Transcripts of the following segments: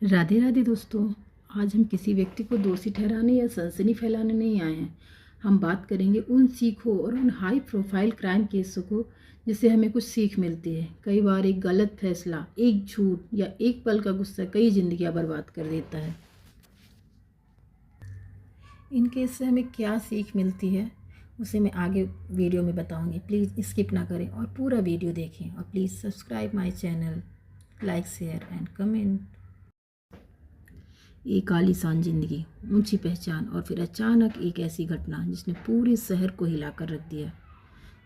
राधे राधे दोस्तों। आज हम किसी व्यक्ति को दोषी ठहराने या सनसनी फैलाने नहीं आए हैं। हम बात करेंगे उन सीखों और उन हाई प्रोफाइल क्राइम केसों को जिससे हमें कुछ सीख मिलती है। कई बार एक गलत फैसला, एक झूठ या एक पल का गुस्सा कई जिंदगियां बर्बाद कर देता है। इन केस से हमें क्या सीख मिलती है उसे मैं आगे वीडियो में बताऊंगी। प्लीज़ स्किप ना करें और पूरा वीडियो देखें और please subscribe my channel, like share and comment. एक आलीशान जिंदगी, ऊंची पहचान और फिर अचानक एक ऐसी घटना जिसने पूरे शहर को हिलाकर रख दिया।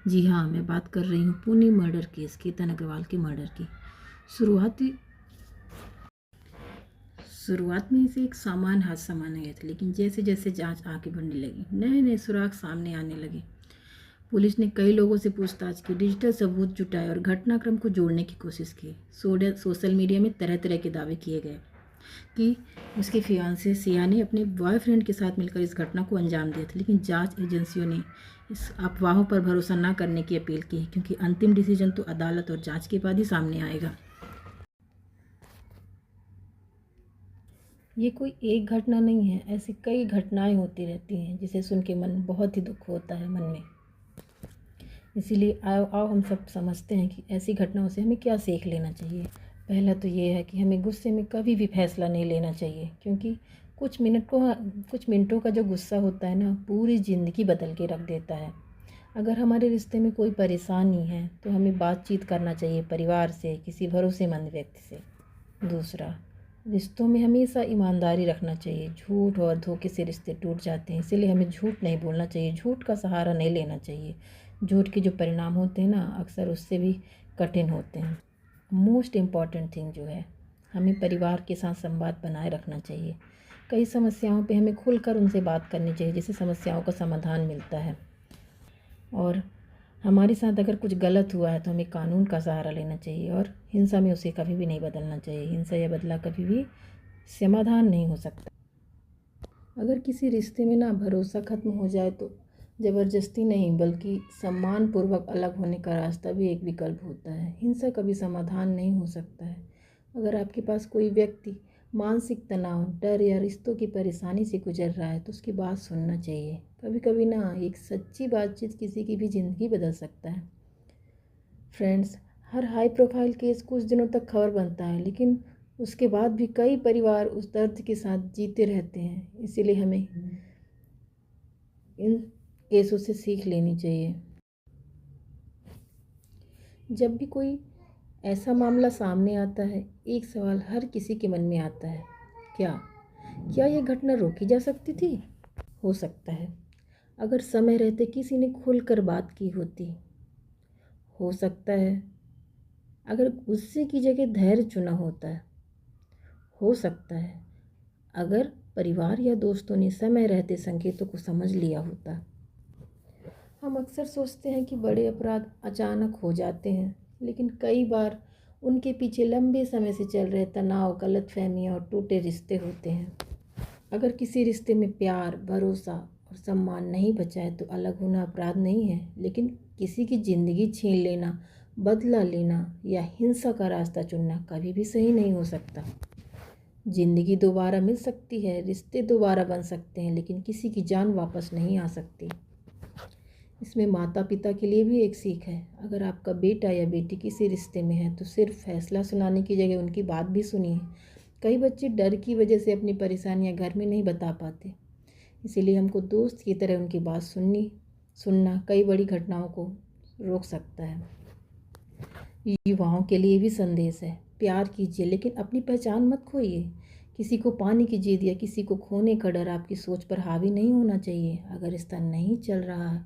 जी हाँ, मैं बात कर रही हूँ पुणे मर्डर केस, केतन अग्रवाल के मर्डर की। शुरुआत में इसे एक सामान्य हादसा माना गया था, लेकिन जैसे जैसे जांच आगे बढ़ने लगी, नए नए सुराग सामने आने लगे। पुलिस ने कई लोगों से पूछताछ की, डिजिटल सबूत जुटाए और घटनाक्रम को जोड़ने की कोशिश की। सोशल मीडिया में तरह तरह के दावे किए गए कि उसके फियांसे सिया ने अपने बॉयफ्रेंड के साथ मिलकर इस घटना को अंजाम दिया था, लेकिन जांच एजेंसियों ने इस अफवाहों पर भरोसा न करने की अपील की, क्योंकि अंतिम डिसीजन तो अदालत और जांच के बाद ही सामने आएगा। ये कोई एक घटना नहीं है, ऐसी कई घटनाएं होती रहती हैं जिसे सुन के मन बहुत ही दुख होता है मन में। इसीलिए आओ आओ हम सब समझते हैं कि ऐसी घटनाओं से हमें क्या सीख लेना चाहिए। पहला तो ये है कि हमें गुस्से में कभी भी फैसला नहीं लेना चाहिए, क्योंकि कुछ मिनटों का जो गुस्सा होता है ना, पूरी ज़िंदगी बदल के रख देता है। अगर हमारे रिश्ते में कोई परेशानी है तो हमें बातचीत करना चाहिए परिवार से, किसी भरोसेमंद व्यक्ति से। दूसरा, रिश्तों में हमेशा ईमानदारी रखना चाहिए। झूठ और धोखे से रिश्ते टूट जाते हैं, इसीलिए हमें झूठ नहीं बोलना चाहिए, झूठ का सहारा नहीं लेना चाहिए। झूठ के जो परिणाम होते हैं ना, अक्सर उससे भी कठिन होते हैं। मोस्ट इम्पॉर्टेंट थिंग जो है, हमें परिवार के साथ संवाद बनाए रखना चाहिए। कई समस्याओं पे हमें खुलकर उनसे बात करनी चाहिए, जिससे समस्याओं का समाधान मिलता है। और हमारे साथ अगर कुछ गलत हुआ है तो हमें कानून का सहारा लेना चाहिए, और हिंसा में उसे कभी भी नहीं बदलना चाहिए। हिंसा या बदला कभी भी समाधान नहीं हो सकता। अगर किसी रिश्ते में ना भरोसा खत्म हो जाए तो ज़बरदस्ती नहीं, बल्कि सम्मानपूर्वक अलग होने का रास्ता भी एक विकल्प होता है। हिंसा कभी समाधान नहीं हो सकता है। अगर आपके पास कोई व्यक्ति मानसिक तनाव, डर या रिश्तों की परेशानी से गुजर रहा है तो उसकी बात सुनना चाहिए। कभी कभी ना एक सच्ची बातचीत किसी की भी ज़िंदगी बदल सकता है। फ्रेंड्स, हर हाई प्रोफाइल केस कुछ दिनों तक खबर बनता है, लेकिन उसके बाद भी कई परिवार उस दर्द के साथ जीते रहते हैं। इसीलिए हमें इन केसों से सीख लेनी चाहिए। जब भी कोई ऐसा मामला सामने आता है, एक सवाल हर किसी के मन में आता है, क्या क्या ये घटना रोकी जा सकती थी? हो सकता है अगर समय रहते किसी ने खुलकर बात की होती। हो सकता है अगर गुस्से की जगह धैर्य चुना होता है। हो सकता है अगर परिवार या दोस्तों ने समय रहते संकेतों को समझ लिया होता। हम अक्सर सोचते हैं कि बड़े अपराध अचानक हो जाते हैं, लेकिन कई बार उनके पीछे लंबे समय से चल रहे तनाव, गलतफहमियाँ और टूटे रिश्ते होते हैं। अगर किसी रिश्ते में प्यार, भरोसा और सम्मान नहीं बचा है तो अलग होना अपराध नहीं है, लेकिन किसी की ज़िंदगी छीन लेना, बदला लेना या हिंसा का रास्ता चुनना कभी भी सही नहीं हो सकता। ज़िंदगी दोबारा मिल सकती है, रिश्ते दोबारा बन सकते हैं, लेकिन किसी की जान वापस नहीं आ सकती। इसमें माता पिता के लिए भी एक सीख है। अगर आपका बेटा या बेटी किसी रिश्ते में है तो सिर्फ फैसला सुनाने की जगह उनकी बात भी सुनिए। कई बच्चे डर की वजह से अपनी परेशानियां घर में नहीं बता पाते, इसीलिए हमको दोस्त की तरह उनकी बात सुनना कई बड़ी घटनाओं को रोक सकता है। युवाओं के लिए भी संदेश है, प्यार कीजिए लेकिन अपनी पहचान मत खोइए। किसी को पाने की जिद या किसी को खोने का डर आपकी सोच पर हावी नहीं होना चाहिए। अगर रिश्ता नहीं चल रहा है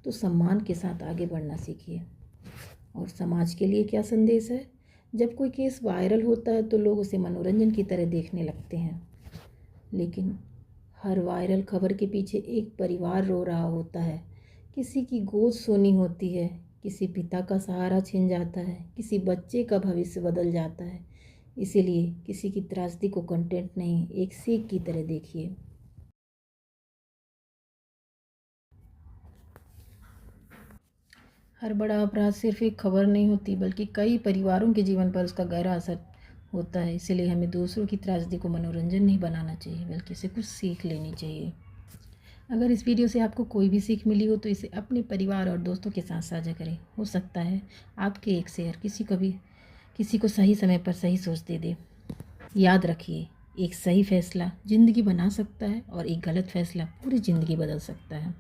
तो सम्मान के साथ आगे बढ़ना सीखिए। और समाज के लिए क्या संदेश है? जब कोई केस वायरल होता है तो लोग उसे मनोरंजन की तरह देखने लगते हैं, लेकिन हर वायरल खबर के पीछे एक परिवार रो रहा होता है। किसी की गोद सोनी होती है, किसी पिता का सहारा छिन जाता है, किसी बच्चे का भविष्य बदल जाता है। इसीलिए किसी की त्रासदी को कंटेंट नहीं, एक सीख की तरह देखिए। हर बड़ा अपराध सिर्फ एक खबर नहीं होती, बल्कि कई परिवारों के जीवन पर उसका गहरा असर होता है, इसलिए हमें दूसरों की त्रासदी को मनोरंजन नहीं बनाना चाहिए, बल्कि इसे कुछ सीख लेनी चाहिए। अगर इस वीडियो से आपको कोई भी सीख मिली हो तो इसे अपने परिवार और दोस्तों के साथ साझा करें। हो सकता है आपके एक शेयर किसी को सही समय पर सही सोच दे दे। याद रखिए, एक सही फैसला ज़िंदगी बना सकता है और एक गलत फैसला पूरी ज़िंदगी बदल सकता है।